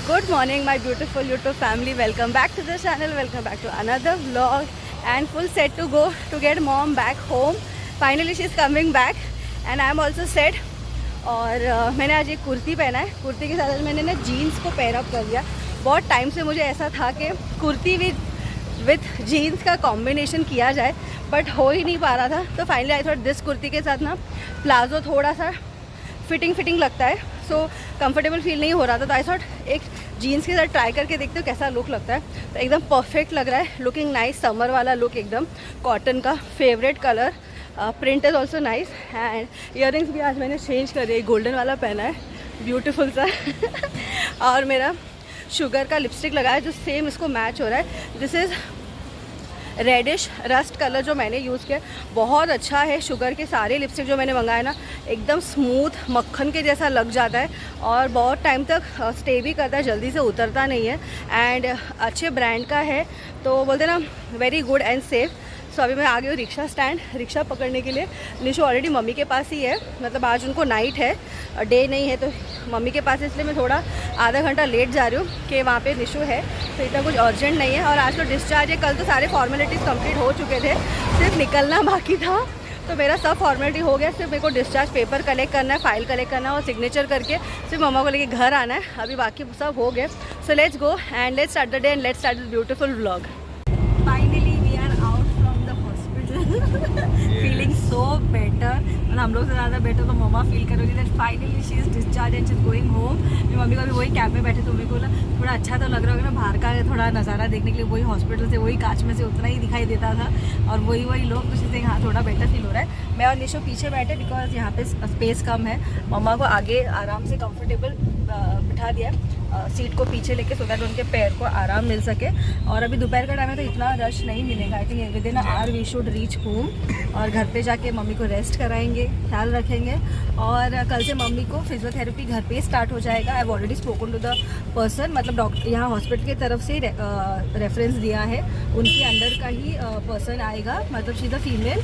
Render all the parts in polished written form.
Good morning my beautiful YouTube family, welcome back to the channel, welcome back to another vlog and full set to go to get mom back home. Finally she's coming back and I am also set. और मैंने आज एक कुर्ती पहना है, कुर्ती के साथ मैंने ना जीन्स को पेयर अप कर दिया। बहुत टाइम से मुझे ऐसा था कि कुर्ती विथ जीन्स का कॉम्बिनेशन किया जाए बट हो ही नहीं पा रहा था। तो finally I thought this kurti के साथ ना प्लाजो थोड़ा सा फिटिंग लगता है, सो कंफर्टेबल फील नहीं हो रहा था। तो आई थॉट एक जीन्स के साथ ट्राई करके देखते हो कैसा लुक लगता है। तो एकदम परफेक्ट लग रहा है, लुकिंग नाइस, समर वाला लुक, एकदम कॉटन का favourite colour, print is also nice. And earrings भी आज मैंने चेंज कर दिया, गोल्डन वाला पहना है, ब्यूटीफुल सा और मेरा शुगर का लिपस्टिक लगा है जो सेम इसको मैच हो रहा है। This is reddish rust colour जो मैंने यूज़ किया, बहुत अच्छा है। शुगर के सारे लिपस्टिक जो मैंने मंगाए ना एकदम स्मूथ मक्खन के जैसा लग जाता है और बहुत टाइम तक स्टे भी करता है, जल्दी से उतरता नहीं है एंड अच्छे ब्रांड का है। तो बोलते ना वेरी गुड एंड सेफ़। सो अभी मैं आ गई हूँ रिक्शा स्टैंड, रिक्शा पकड़ने के लिए। निशु ऑलरेडी मम्मी के पास ही है, मतलब आज उनको नाइट है, डे नहीं है, तो मम्मी के पास, इसलिए मैं थोड़ा आधा घंटा लेट जा रही हूँ कि वहाँ पे निशु है। तो इतना कुछ अर्जेंट नहीं है और आज तो डिस्चार्ज है। कल तो सारे फॉर्मेलिटीज़ कंप्लीट हो चुके थे, सिर्फ निकलना बाकी था। तो मेरा सब फॉर्मेलिटी हो गया, सिर्फ मेरे को डिस्चार्ज पेपर कलेक्ट करना है, फाइल कलेक्ट करना है और सिग्नेचर करके सिर्फ मम्मा को लेके घर आना है। अभी बाकी सब हो गया। So let's go and let's start the day and let's start this beautiful vlog. Finally we are out from the hospital, feeling so better. और हम लोग से ज़्यादा बेटर तो मम्मा फील करोगी that finally she is discharge and she is going home. मेरी mummy को भी वही कैब में बैठे, तो मेरे को थोड़ा अच्छा तो लग रहा होगा ना, बाहर का थोड़ा नज़ारा देखने के लिए। वही हॉस्पिटल से वही कांच में से उतना ही दिखाई देता था और वही लोग, तो इससे हाँ थोड़ा बेटर फील हो रहा है। मैं और निशु पीछे बैठे बिकॉज यहाँ पे स्पेस कम है। मम्मा को आगे आराम से कंफर्टेबल बिठा दिया सीट को पीछे लेके, सो दैट उनके पैर को आराम मिल सके। और अभी दोपहर का टाइम है तो इतना रश नहीं मिलेगा। I think within hour we should reach home और घर पे जाके मम्मी को रेस्ट कराएंगे, ख्याल रखेंगे। और कल से मम्मी को फिजियोथेरेपी घर पे स्टार्ट हो जाएगा। I have already spoken to the person, मतलब डॉक्टर यहाँ हॉस्पिटल की तरफ से रेफरेंस दिया है, उनके अंडर का ही पर्सन आएगा। मतलब she is a female,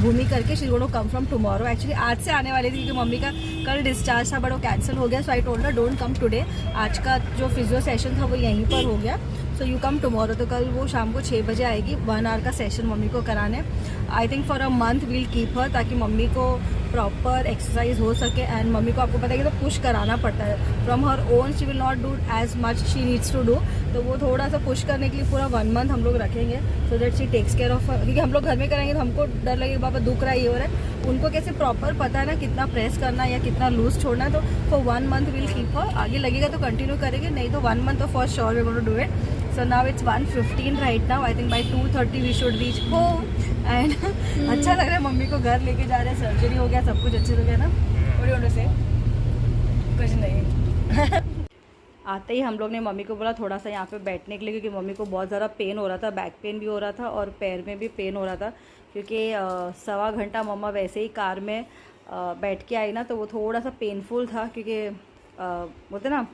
Bhumi करके, she going to come from tomorrow. Actually आज से आने वाली थी क्योंकि मम्मी का कल डिस्चार्ज था बट वो कैंसिल हो गया। So I told her don't come today. आज का जो फिजियो सेशन था वो यहीं पर हो गया, सो यू कम टुमारो। तो कल वो शाम को 6 बजे आएगी, 1 आवर का सेशन मम्मी को कराने। I think for a month we'll keep her, ताकि मम्मी को प्रॉपर एक्सरसाइज हो सके। एंड मम्मी को आपको पता है कि तो पुश कराना पड़ता है from her own, she will not do as much she needs to do. तो वो थोड़ा सा पुश करने के लिए पूरा 1 मंथ हम लोग रखेंगे, so that she takes care of. क्योंकि हम लोग घर में कराएंगे तो हमको डर लगेगा बाबा दुख रहा है, ये हो रहा है। उनको कैसे प्रॉपर पता है ना कितना प्रेस करना है या कितना लूज छोड़ना है। तो for 1 month will keep her, आगे लगेगा तो कंटिन्यू करेंगे, नहीं तो 1 मंथ तो for sure we going to do it. So now it's 1:15 right now. I think by 2:30 we should reach home. And अच्छा लग रहा है, मम्मी को घर लेके जा रहे हैं, सर्जरी हो गया, सब कुछ अच्छे से हो गया ना। What do you want to say? कुछ नहीं। आते ही हम लोग ने मम्मी को बोला थोड़ा सा यहाँ पे बैठने के लिए, क्योंकि मम्मी को बहुत ज़्यादा पेन हो रहा था, बैक पेन भी हो रहा था और पैर में भी पेन हो रहा था। क्योंकि 1.25 घंटा मम्मा वैसे ही कार में बैठ के आई ना, तो वो थोड़ा सा पेनफुल था। क्योंकि बोलते ना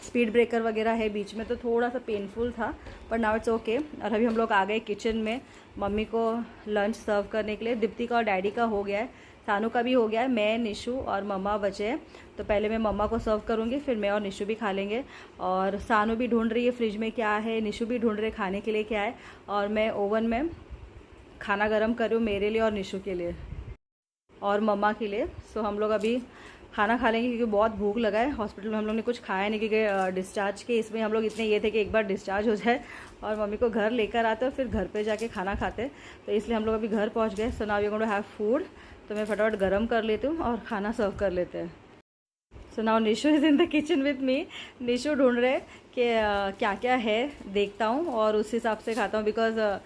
स्पीड ब्रेकर वगैरह है बीच में, तो थोड़ा सा पेनफुल था, पर नाउ इट्स ओके। और अभी हम लोग आ गए किचन में मम्मी को लंच सर्व करने के लिए। दीप्ति का और डैडी का हो गया है, सानू का भी हो गया है, मैं, निशु और मम्मा बचे हैं। तो पहले मैं मम्मा को सर्व करूँगी, फिर मैं और निशु भी खा लेंगे। और सानू भी ढूंढ रही है फ्रिज में क्या है, निशु भी ढूंढ रहे खाने के लिए क्या है, और मैं ओवन में खाना गर्म कर रही हूँ मेरे लिए और निशु के लिए और मम्मा के लिए। सो हम लोग अभी खाना खा लेंगे क्योंकि बहुत भूख लगा है। हॉस्पिटल में हम लोग ने कुछ खाया नहीं क्योंकि डिस्चार्ज के इसमें हम लोग इतने ये थे कि एक बार डिस्चार्ज हो जाए और मम्मी को घर लेकर आते और फिर घर पे जाके खाना खाते। तो इसलिए हम लोग अभी घर पहुंच गए। So now we are going to have food. तो मैं फटाफट गर्म कर लेती हूँ और खाना सर्व कर लेते हैं। So now Nishu is in the kitchen with me. Nishu ढूंढ रहे कि क्या क्या है, देखता हूँ और उस हिसाब से खाता हूँ। बिकॉज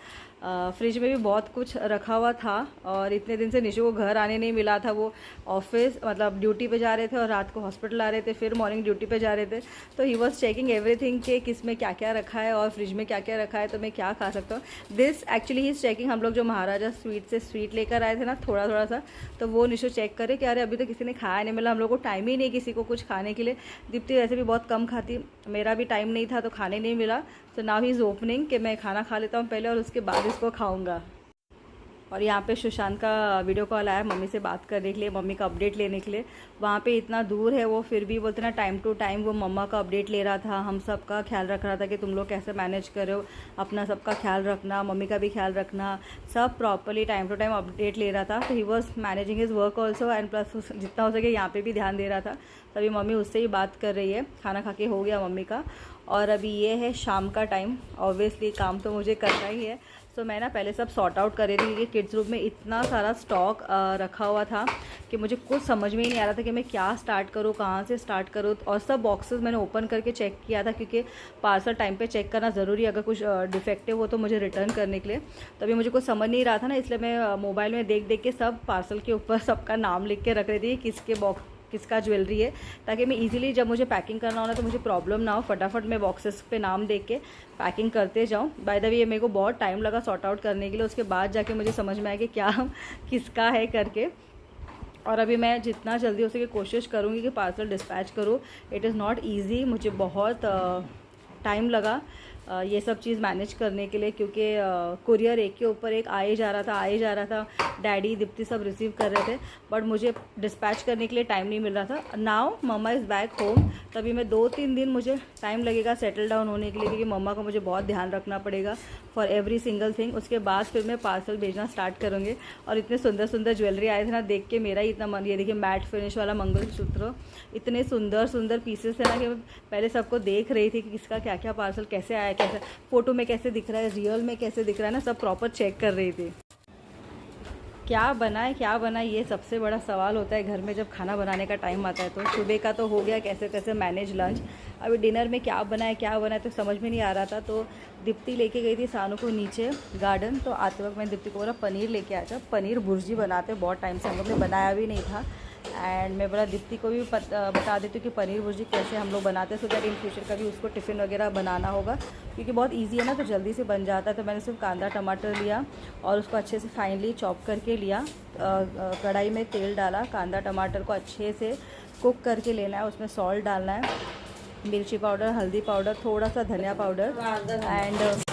फ्रिज में भी बहुत कुछ रखा हुआ था और इतने दिन से निशु को घर आने नहीं मिला था। वो ऑफिस मतलब ड्यूटी पे जा रहे थे और रात को हॉस्पिटल आ रहे थे, फिर मॉर्निंग ड्यूटी पे जा रहे थे। तो ही वॉज चेकिंग एवरीथिंग कि किस में क्या क्या रखा है और फ्रिज में क्या क्या रखा है, तो मैं क्या खा सकता हूँ। This actually he is checking. हम लोग जो महाराजा स्वीट से स्वीट लेकर आए थे ना थोड़ा थोड़ा सा, तो वो निशु चेक करे कि अरे अभी तो किसी ने खाया नहीं मिला, हम लोग को टाइम ही नहीं किसी को कुछ खाने के लिए। दीप्ति वैसे भी बहुत कम खाती, मेरा भी टाइम नहीं था तो खाने नहीं मिला। तो नाउ ही इज़ ओपनिंग कि मैं खाना खा लेता हूँ पहले और उसके बाद इसको खाऊंगा। और यहाँ पे सुशांत का वीडियो कॉल आया मम्मी से बात करने के लिए, मम्मी का अपडेट लेने के लिए। वहाँ पे इतना दूर है वो, फिर भी बोलते ना टाइम टू टाइम वो मम्मा का अपडेट ले रहा था, हम सब का ख्याल रख रहा था कि तुम लोग कैसे मैनेज कर रहे हो, अपना सबका ख्याल रखना, मम्मी का भी ख्याल रखना, सब properly time to time update ले रहा था। तो he was managing his work also and plus जितना हो सके यहाँ पर भी ध्यान दे रहा था। तभी मम्मी उससे ही बात कर रही है। खाना खा के हो गया मम्मी का, और अभी ये है शाम का टाइम। ऑब्वियसली काम तो मुझे करना ही है। सो मैं ना पहले सब सॉर्ट आउट कर रही थी, क्योंकि किड्स रूम में इतना सारा स्टॉक रखा हुआ था कि मुझे कुछ समझ में ही नहीं आ रहा था कि मैं क्या स्टार्ट करूँ, कहाँ से स्टार्ट करूँ। और सब बॉक्सेस मैंने ओपन करके चेक किया था, क्योंकि पार्सल टाइम पे चेक करना ज़रूरी है, अगर कुछ डिफेक्टिव हो तो मुझे रिटर्न करने के लिए। तभी मुझे कुछ समझ नहीं रहा था ना, इसलिए मैं मोबाइल में देख देख के सब पार्सल के ऊपर सबका नाम लिख के रख रही थी, किसके बॉक्स किसका ज्वेलरी है, ताकि मैं इजीली जब मुझे पैकिंग करना हो ना तो मुझे प्रॉब्लम ना हो, फटाफट मैं बॉक्सेस पे नाम देख के पैकिंग करते जाऊँ। बाय द वे ये मेरे को बहुत टाइम लगा सॉर्ट आउट करने के लिए, उसके बाद जाके मुझे समझ में आया कि क्या किसका है करके। और अभी मैं जितना जल्दी हो सके कोशिश करूँगी कि पार्सल डिस्पैच करूँ। इट इज़ नॉट ईजी, मुझे बहुत टाइम लगा ये सब चीज़ मैनेज करने के लिए, क्योंकि कुरियर एक के ऊपर एक आए जा रहा था। डैडी दीप्ति सब रिसीव कर रहे थे, बट मुझे डिस्पैच करने के लिए टाइम नहीं मिल रहा था। Now mamma is back home, तभी मैं 2-3 दिन मुझे टाइम लगेगा सेटल डाउन होने के लिए, क्योंकि मम्मा को मुझे बहुत ध्यान रखना पड़ेगा फॉर एवरी सिंगल थिंग। उसके बाद फिर मैं पार्सल भेजना स्टार्ट करूँगी। और इतने सुंदर सुंदर ज्वेलरी आए थे ना, देख के मेरा ही इतना मन, ये देखिए मैट फिनिश वाला मंगलसूत्र, इतने सुंदर सुंदर पीसेस थे ना कि मैं पहले सबको देख रही थी कि किसका क्या क्या पार्सल कैसे आया, कैसे फ़ोटो में कैसे दिख रहा है, रियल में कैसे दिख रहा है ना, सब प्रॉपर चेक कर रही थी। क्या बनाए ये सबसे बड़ा सवाल होता है घर में जब खाना बनाने का टाइम आता है। तो सुबह का तो हो गया कैसे कैसे मैनेज लंच, अभी डिनर में क्या बनाए तो समझ में नहीं आ रहा था। तो दीप्ति लेके गई थी सानू को नीचे गार्डन, तो आते वक्त मैं दीप्ति को बोला पनीर लेके आ जा, पनीर भुर्जी बनाते, बहुत टाइम से हम लोग ने बनाया भी नहीं था। एंड मैं बोला दीप्ति को भी बता देती हूँ कि पनीर भुर्जी कैसे हम लोग बनाते हैं, सो दैट इन फ्यूचर कभी उसको टिफ़िन वगैरह बनाना होगा, क्योंकि बहुत इजी है ना, तो जल्दी से बन जाता है। तो मैंने सिर्फ कांदा टमाटर लिया और उसको अच्छे से फाइनली चॉप करके लिया। कढ़ाई में तेल डाला, कांदा टमाटर को अच्छे से कुक करके लेना है, उसमें सॉल्ट डालना है, मिर्ची पाउडर, हल्दी पाउडर, थोड़ा सा धनिया पाउडर एंड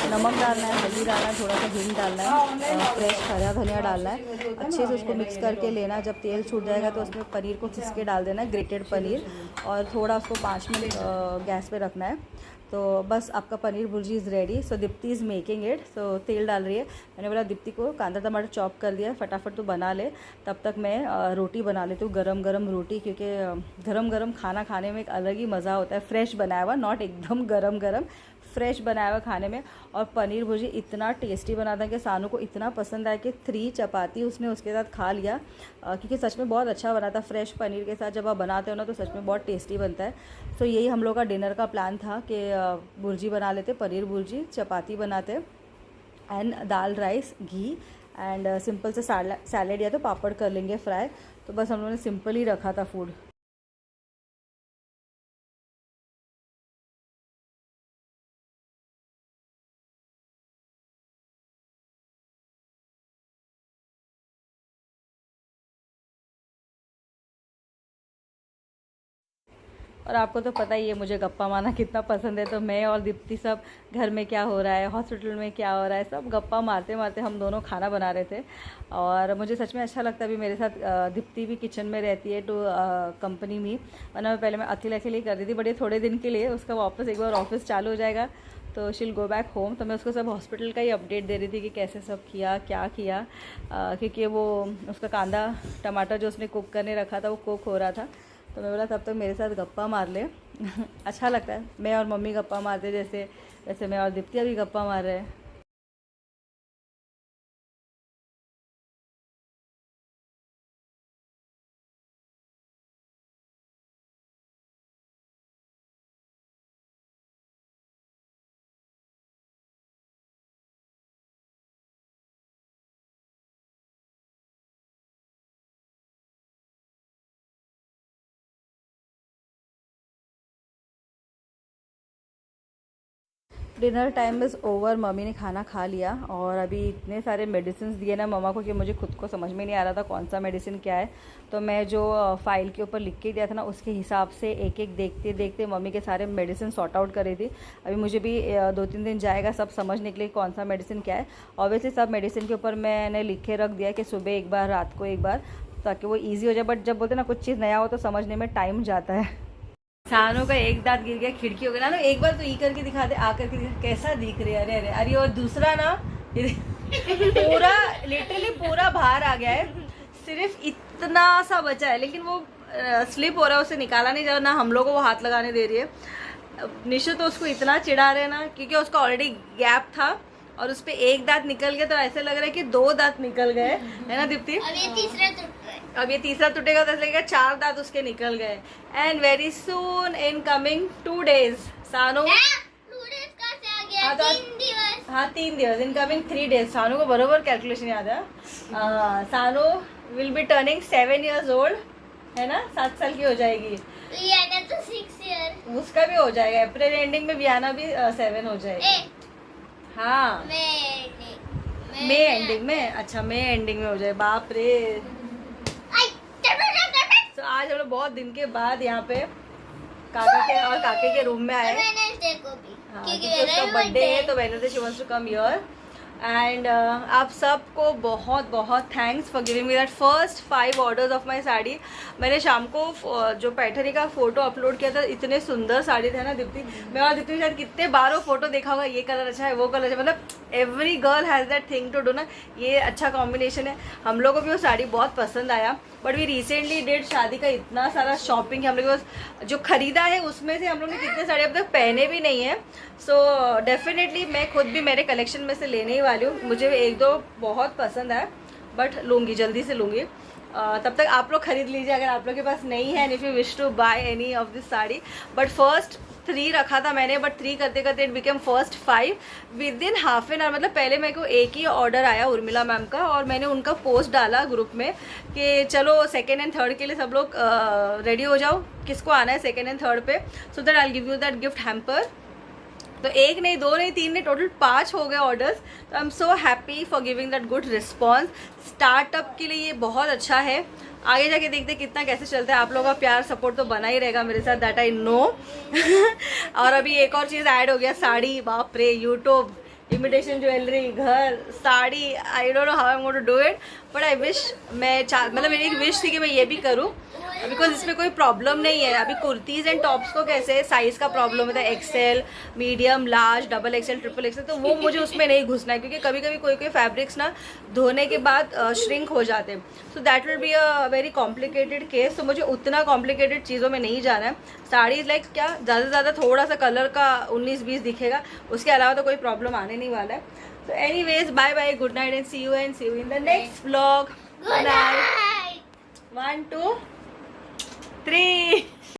नमक डालना है, हल्दी डालना है, थोड़ा सा हिंग डालना है, फ्रेश हरा धनिया डालना है। अच्छे से उसको मिक्स करके लेना है। जब तेल छूट जाएगा तो उसमें पनीर को खिस के डाल देना है, ग्रेटेड पनीर, और थोड़ा उसको 5 मिनट गैस पे रखना है। तो बस आपका paneer bhurji is ready. So Deepti is making it. So तेल डाल रही है। मैंने बोला दीप्ति को कांदा टमाटर चॉप कर दिया, फटाफट तो बना ले, तब तक मैं रोटी बना लेती हूँ, गरम गरम रोटी, क्योंकि गरम गरम खाना खाने में एक अलग ही मज़ा होता है, फ्रेश बनाया हुआ, नॉट एकदम गरम गरम, फ्रेश बनाया हुआ खाने में। और पनीर भुर्जी इतना टेस्टी बना था कि सानू को इतना पसंद आया कि 3 चपाती उसने उसके साथ खा लिया, क्योंकि सच में बहुत अच्छा बना था। फ्रेश पनीर के साथ जब आप बनाते हो ना तो सच में बहुत टेस्टी बनता है। तो यही हम लोग का डिनर का प्लान था कि भुर्जी बना लेते, पनीर भुर्जी, चपाती बनाते and dal rice ghee and simple से सैलेड या तो पापड़ कर लेंगे फ्राई। तो बस हम लोगों ने सिंपल ही रखा था फूड। और आपको तो पता ही है मुझे गप्पा मारना कितना पसंद है, तो मैं और दीप्ति सब घर में क्या हो रहा है, हॉस्पिटल में क्या हो रहा है, सब गप्पा मारते मारते हम दोनों खाना बना रहे थे। और मुझे सच में अच्छा लगता है, अभी मेरे साथ दीप्ति भी किचन में रहती है, टू कंपनी में, वरना पहले मैं अकेले अकेले ही कर रही थी, बट ये थोड़े दिन के लिए, उसका वापस एक बार ऑफिस चालू हो जाएगा तो शील गो बैक होम। तो मैं उसको सब हॉस्पिटल का ही अपडेट दे रही थी कि कैसे सब किया, क्या किया, क्योंकि वो उसका कांदा टमाटर जो उसने कुक करने रखा था वो कुक हो रहा था। तो मैं बोला तब तक मेरे साथ गप्पा मार ले। अच्छा लगता है, मैं और मम्मी गप्पा मारते जैसे, वैसे मैं और दीप्ति भी गप्पा मार रहे हैं। Dinner time is over. Mummy ने खाना खा लिया और अभी इतने सारे मेडिसिन दिए ना मम्मा को कि मुझे खुद को समझ में नहीं आ रहा था कौन सा मेडिसिन क्या है। तो मैं जो फाइल के ऊपर लिख के दिया था ना उसके हिसाब से एक एक देखते देखते मम्मी के सारे मेडिसिन सॉर्ट आउट कर रही थी। अभी मुझे भी 2-3 दिन जाएगा सब समझने के लिए कौन सा मेडिसिन क्या है। ऑब्वियसली सब मेडिसिन के ऊपर मैंने लिख के रख दिया कि सुबह एक बार, रात को एक बार, ताकि वो ईजी हो जाए। बट जब बोलते ना कुछ चीज़ नया हो तो समझने में टाइम जाता है। सानों का एक दांत गिर गया, खिड़की हो गया ना। एक बार तो ई करके दिखा दे, आ करके दिखा, कैसा दिख रही है। अरे अरे अरे, और दूसरा ना पूरा लिटरली पूरा बाहर आ गया है, सिर्फ इतना सा बचा है, लेकिन वो स्लिप हो रहा है, उसे निकाला नहीं जा रहा, ना हम लोगों को वो हाथ लगाने दे रही है। निशु तो उसको इतना चिढ़ा रहे ना, क्योंकि उसका ऑलरेडी गैप था और उस पर एक दांत निकल गया, तो ऐसे लग रहा है कि 2 दांत निकल गए, है ना दीप्ति? अब ये तीसरा टूटेगा तो ऐसा लगेगा 4 दांत उसके निकल गए। And very soon in coming 2 days सानू, हाँ 3 दिवस, इन कमिंग 3 days। सानू को बरोबर कैलकुलेशन याद है। सानू will be turning 7 years old, है ना? 7 साल की हो जाएगी। तो 6 year उसका भी हो जाएगा, अप्रैल एंडिंग में वियाना भी 7 हो जाएगी। हाँ मई एंडिंग में, अच्छा मई एंडिंग में हो जाए। बाप रे। तो आज हम लोग बहुत दिन के बाद यहाँ पे काका के और काके के रूम में आए। क्योंकि उसका बर्थडे है तो Wednesday she wants to come here. And आप सबको बहुत बहुत thanks for giving me that first 5 orders of my sari. मैंने शाम को जो पैठनी का फोटो अपलोड किया था, इतने सुंदर साड़ी थे ना दीप्ति। मैं और दीप्ति शायद कितने बार वो फोटो देखा होगा, ये कलर अच्छा है, वो कलर अच्छा, मतलब every girl has that thing to do ना, ये अच्छा कॉम्बिनेशन है। हम लोग को भी वो साड़ी बहुत पसंद आया। बट वी रिसेंटली डिड शादी का इतना सारा शॉपिंग, हम लोग को जो खरीदा है उसमें से हम लोग ने कितने साड़ी अब तक पहने भी नहीं है। सो डेफिनेटली मैं खुद भी मेरे कलेक्शन में से लेने ही वाली हूँ। मुझे 1-2 बहुत पसंद है, बट लूँगी, जल्दी से लूँगी। तब तक आप लोग खरीद लीजिए अगर आप लोग के पास नहीं है, and if you wish to buy any of this sari. But first 3 रखा था मैंने, बट 3 करते करते it become first 5 within half an hour. मतलब पहले मेरे को एक ही ऑर्डर आया उर्मिला मैम का, और मैंने उनका पोस्ट डाला ग्रुप में कि चलो 2nd and 3rd के लिए सब लोग रेडी हो जाओ, किसको आना है 2nd and 3rd पे, so that I will give you that gift hamper. तो 1 नहीं, 2 नहीं, 3 नहीं, टोटल 5 हो गए ऑर्डर्स। तो I am so happy for giving that good response. Startup के लिए ये बहुत अच्छा है। आगे जाके देखते कितना कैसे चलता है। आप लोगों का प्यार सपोर्ट तो बना ही रहेगा मेरे साथ, दैट आई नो। और अभी एक और चीज़ ऐड हो गया, साड़ी। बाप रे, यूट्यूब, इमिटेशन ज्वेलरी, घर, sari. I don't know how I am going to do it, but I wish मैं मतलब मेरी एक विश थी कि मैं ये भी करूँ, बिकॉज इसमें कोई प्रॉब्लम नहीं है। अभी कुर्तीज़ एंड टॉप्स को कैसे साइज़ का प्रॉब्लम होता है, XL, medium, large, XXL, XXL, तो वो मुझे उसमें नहीं घुसना है, क्योंकि कभी कभी कोई फैब्रिक्स ना धोने के बाद श्रिंक हो जाते हैं। So that will be a very complicated case. तो मुझे उतना कॉम्प्लिकेटेड चीज़ों में नहीं जाना है। साड़ी लाइक क्या, ज़्यादा से ज़्यादा थोड़ा सा कलर का 19-20 दिखेगा, उसके अलावा तो कोई प्रॉब्लम आने नहीं वाला है। तो anyways, bye bye, good night and see you in the next vlog. Good night. 1 2 3